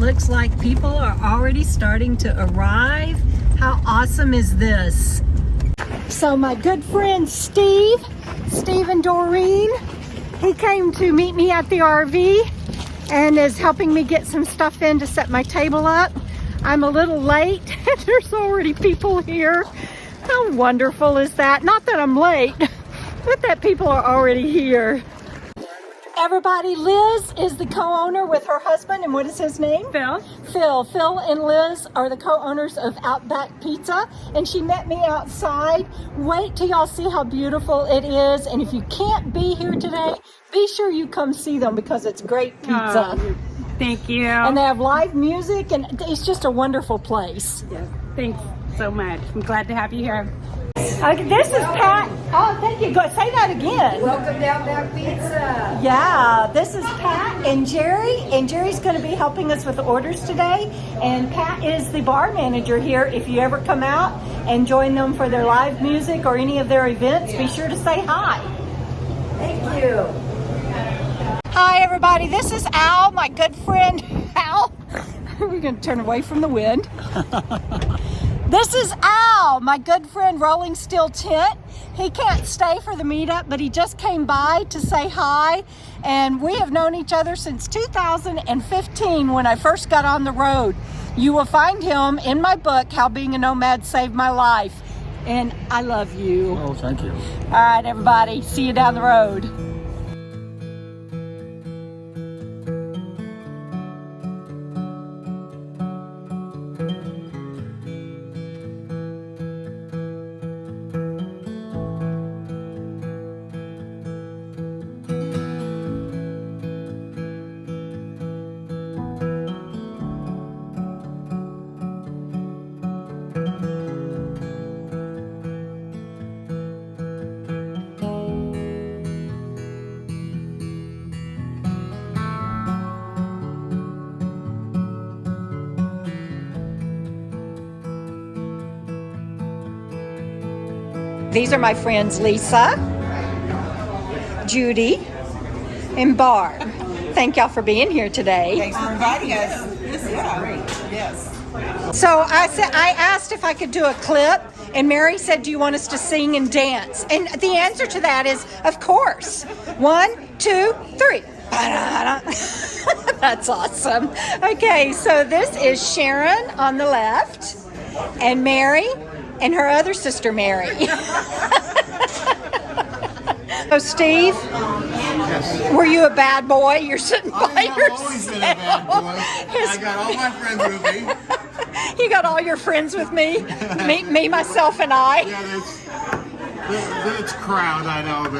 looks like people are already starting to arrive. How awesome is this? So my good friend Steve and Doreen, he came to meet me at the RV and is helping me get some stuff in to set my table up. I'm a little late and there's already people here. How wonderful is that? Not that I'm late, but that people are already here. Everybody, Liz is the co-owner with her husband, and what is his name? Phil. Phil and Liz are the co-owners of Outback Pizza, and she met me outside. Wait till y'all see how beautiful it is, and if you can't be here today, be sure you come see them because it's great pizza. Oh, thank you. And they have live music, and it's just a wonderful place. Yeah, thanks so much. I'm glad to have you here. This is Pat. Oh, thank you. Go say that again. Welcome to Outback Pizza. Yeah, this is Pat and Jerry, and Jerry's going to be helping us with the orders today. And Pat is the bar manager here. If you ever come out and join them for their live music or any of their events, be sure to say hi. Thank you. Hi, everybody. This is Al, my good friend Al. We're going to turn away from the wind. This is Al, my good friend Rolling Steel Tent. He can't stay for the meetup, but he just came by to say hi. And we have known each other since 2015 when I first got on the road. You will find him in my book, How Being a Nomad Saved My Life. And I love you. Oh, thank you. All right, everybody. See you down the road. These are my friends Lisa, Judy, and Barb. Thank y'all for being here today. Thanks for inviting us. This is great. Yes. So I asked if I could do a clip, and Mary said, do you want us to sing and dance? And the answer to that is, of course. 1, 2, 3. That's awesome. Okay, so this is Sharon on the left, and Mary, and her other sister, Mary. So, Steve, Yes. were you a bad boy? You're sitting by I've yourself. always been a bad boy. I got all my friends with me. You got all your friends with me? Me, myself, and I? Yeah, it's crowd, I know,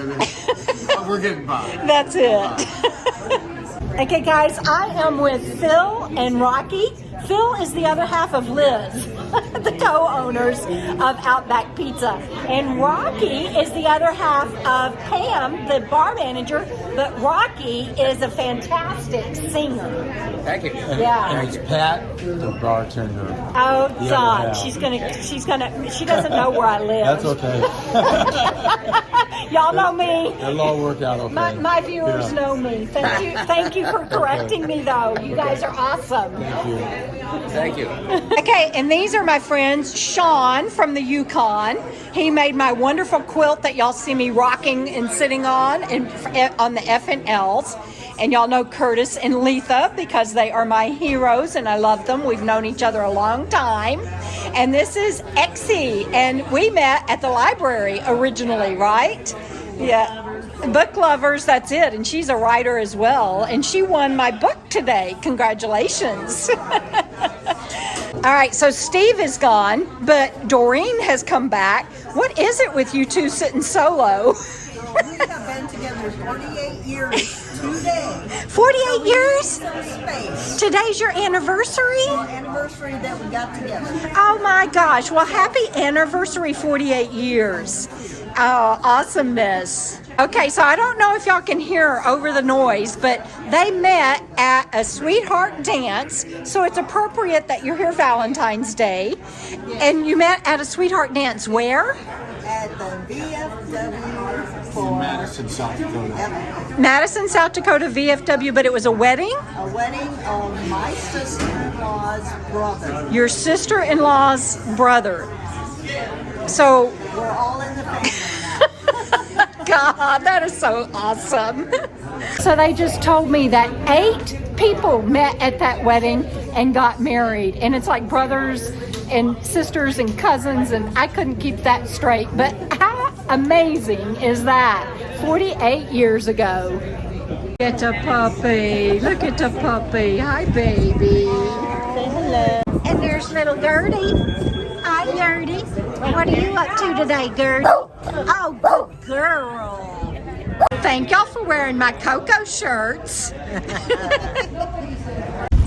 but we're getting by. That's it. Okay, guys, I am with Phil and Rocky. Phil is the other half of Liz, the co-owners of Outback Pizza. And Rocky is the other half of Pam, the bar manager. But Rocky is a fantastic singer. Thank you. Yeah. And it's Pat, the bartender. Oh, Yeah, God, yeah. she doesn't know where I live. That's okay. Y'all know me. It'll all work out okay. My viewers Yeah. know me. Thank you for correcting me, though. You guys are awesome. Thank you. Thank you. Okay, and these are my friends, Sean from the Yukon. He made my wonderful quilt that y'all see me rocking and sitting on the F and L's. And y'all know Curtis and Letha because they are my heroes and I love them. We've known each other a long time. And this is Exie, and we met at the library originally, right? Yeah. Book lovers, that's it. And she's a writer as well. And she won my book today. Congratulations. All right, so Steve is gone, but Doreen has come back. What is it with you two sitting solo? We have been together 48 years today. 48 years? Space. Today's your anniversary? Our anniversary that we got together. Oh my gosh. Well, happy anniversary, 48 years. Oh, awesomeness. Okay, so I don't know if y'all can hear over the noise, but they met at a sweetheart dance, so it's appropriate that you're here Valentine's Day. And you met at a sweetheart dance where? At the VFW for Madison, South Dakota. Madison, South Dakota, VFW, but it was a wedding? A wedding of my sister-in-law's brother. Your sister-in-law's brother. So, We're all in the family now. God, that is so awesome. So they just told me that 8 people met at that wedding and got married. And it's like brothers and sisters and cousins, and I couldn't keep that straight. But how amazing is that? 48 years ago. Look at the puppy. Look at the puppy. Hi, baby. Say hello. And there's little Gertie. Hi, Gertie. What are you up to today, Gertie? Oh, good girl. Thank y'all for wearing my KOKO shirts.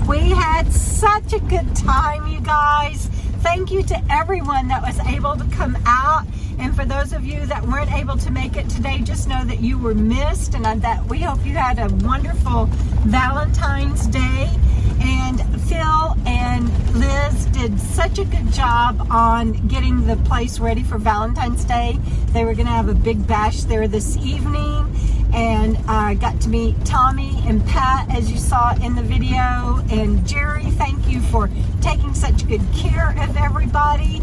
We had such a good time, you guys. Thank you to everyone that was able to come out. And for those of you that weren't able to make it today, just know that you were missed, and that we hope you had a wonderful Valentine's Day. And Phil and Liz did such a good job on getting the place ready for Valentine's Day. They were going to have a big bash there this evening, and I got to meet Tommy and Pat, as you saw in the video. And Jerry, thank you for taking such good care of everybody.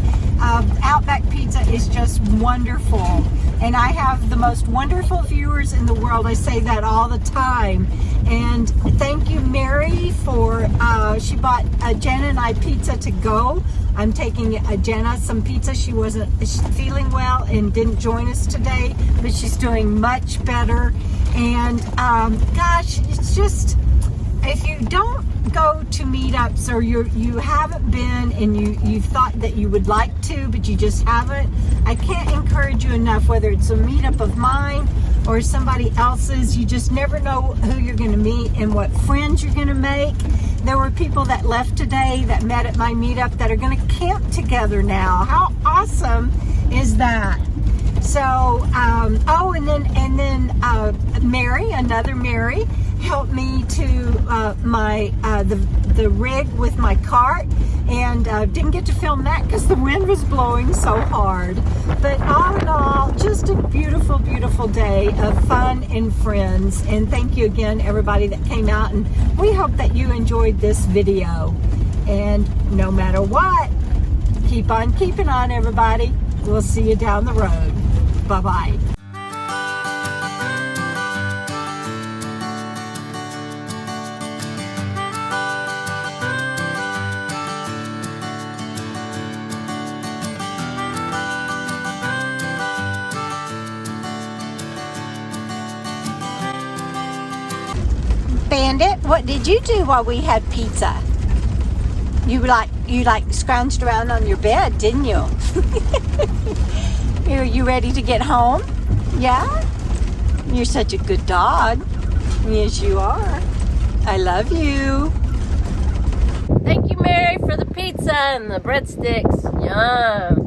Outback Pizza is just wonderful, and I have the most wonderful viewers in the world. I say that all the time. And thank you, Mary, for she bought Jenna and I pizza to go. I'm taking Jenna some pizza. She's feeling well and didn't join us today, but she's doing much better. And gosh, it's just, if you don't go to meetups, or you haven't been and you thought that you would like to, but you just haven't, I can't encourage you enough. Whether it's a meetup of mine or somebody else's, you just never know who you're going to meet and what friends you're going to make. There were people that left today that met at my meetup that are going to camp together now. How awesome is that? So, oh, and then Mary, another Mary, helped me to the rig with my cart, and didn't get to film that because the wind was blowing so hard. But all in all, just a beautiful, beautiful day of fun and friends. And thank you again, everybody that came out, and we hope that you enjoyed this video. And no matter what, keep on keeping on, everybody. We'll see you down the road. Bye-bye. Bandit, what did you do while we had pizza? You scrounged around on your bed, didn't you? Are you ready to get home? Yeah? You're such a good dog. Yes, you are. I love you. Thank you, Mary, for the pizza and the breadsticks. Yum.